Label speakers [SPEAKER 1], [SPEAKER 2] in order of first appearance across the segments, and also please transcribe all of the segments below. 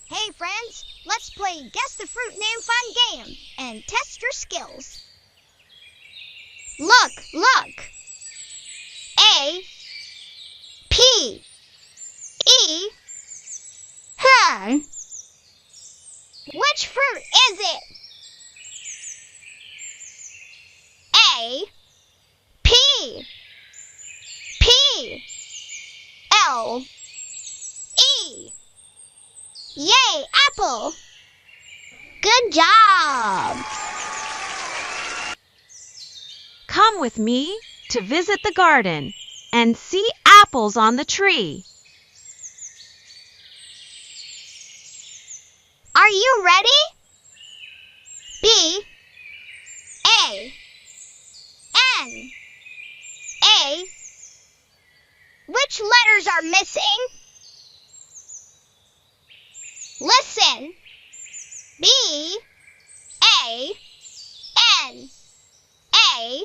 [SPEAKER 1] Hey friends, let's play Guess the Fruit Name Fun game and test your skills. Look! A, P, E, Which fruit is it? A, P, P, L, E. Yay, apple! Good job!
[SPEAKER 2] Come with me to visit the garden and see apples on the tree.
[SPEAKER 1] Are you ready? B, A, N, A. Which letters are missing? Listen. B, A, N, A,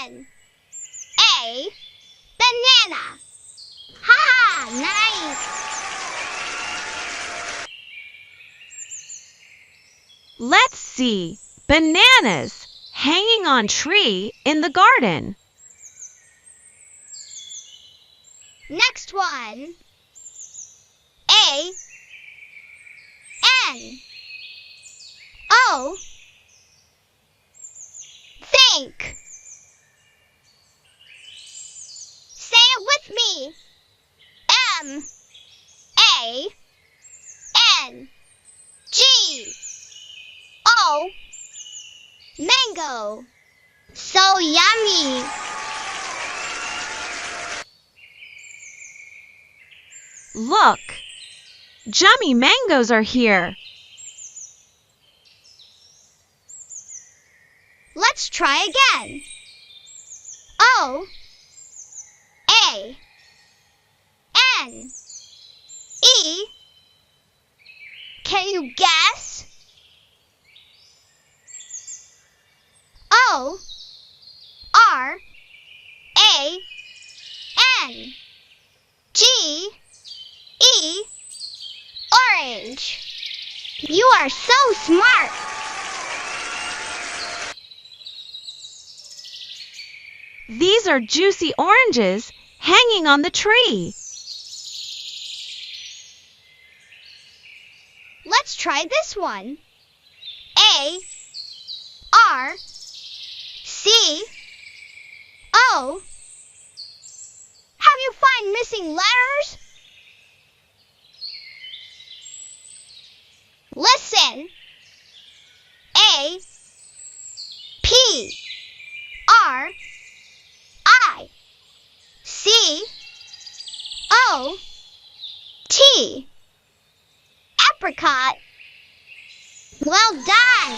[SPEAKER 1] N, A. Banana. Ha! Nice.
[SPEAKER 2] Let's see bananas hanging on tree in the garden.
[SPEAKER 1] Next one. A, N, O. Think. Say it with me. M, A, N, G, O. Mango. So yummy.
[SPEAKER 2] Look, Jummy mangoes are here.
[SPEAKER 1] Let's try again. O, A, N, E. Can you guess? O, R, A, N, G, E. Orange. You are so smart.
[SPEAKER 2] These are juicy oranges hanging on the tree.
[SPEAKER 1] Let's try this one. A, R, C, O. Have you found missing letters? Listen. A, P, R, I, C, O, T. Apricot. Well done.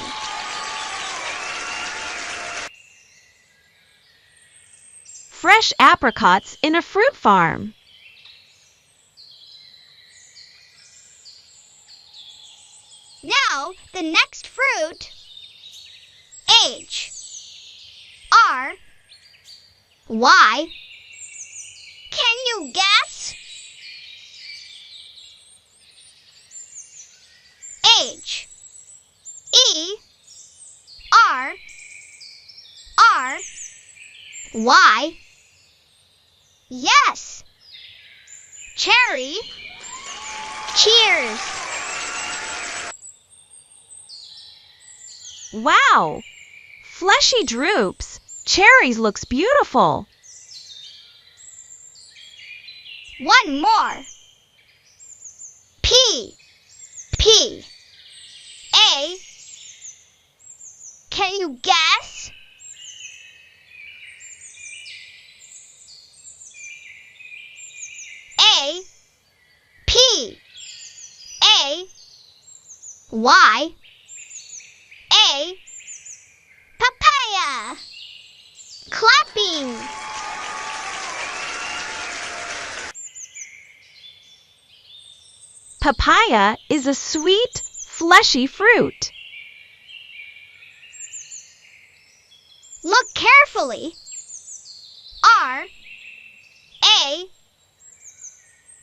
[SPEAKER 2] Fresh apricots in a fruit farm.
[SPEAKER 1] Now, the next fruit. H, R, Y. Can you guess? H, E, R, R, Y. Yes. Cherry. Cheers.
[SPEAKER 2] Wow! Fleshy drupes. Cherries looks beautiful.
[SPEAKER 1] One more. P, P, A. Can you guess? A, P, A, Y, A. Papaya. Clapping.
[SPEAKER 2] Papaya is a sweet, fleshy fruit.
[SPEAKER 1] Look carefully. R, A,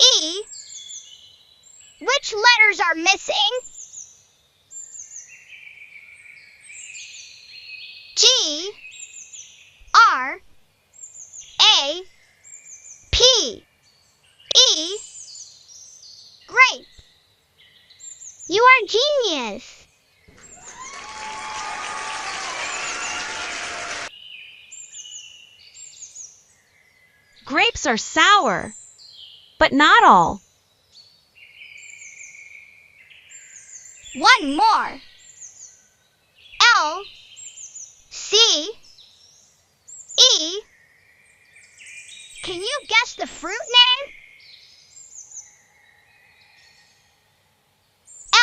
[SPEAKER 1] E, Which letters are missing? G, R, A, P, E. Grape. You are genius.
[SPEAKER 2] Grapes are sour, but not all.
[SPEAKER 1] One more. L, C, E. Can you guess the fruit name?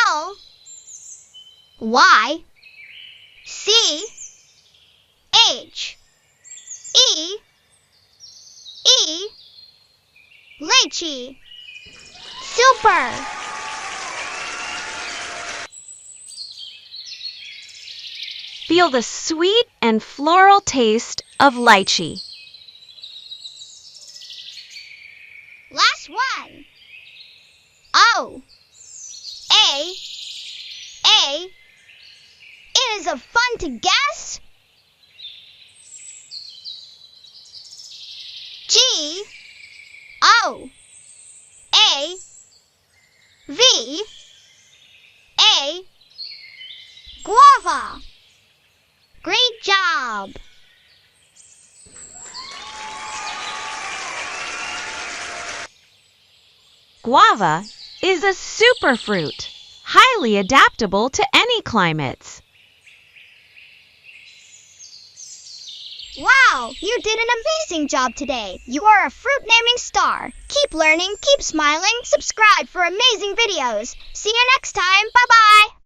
[SPEAKER 1] L, Y, C, H, E, E. Lychee. Super.
[SPEAKER 2] Feel the sweet and floral taste of lychee.
[SPEAKER 1] Last one. O, A. Is it fun to guess? G, O, A, V, A. Guava. Great job.
[SPEAKER 2] Guava is a superfruit, highly adaptable to any climates.
[SPEAKER 1] Wow, you did an amazing job today. You are a fruit naming star. Keep learning, keep smiling, subscribe for amazing videos. See you next time. Bye.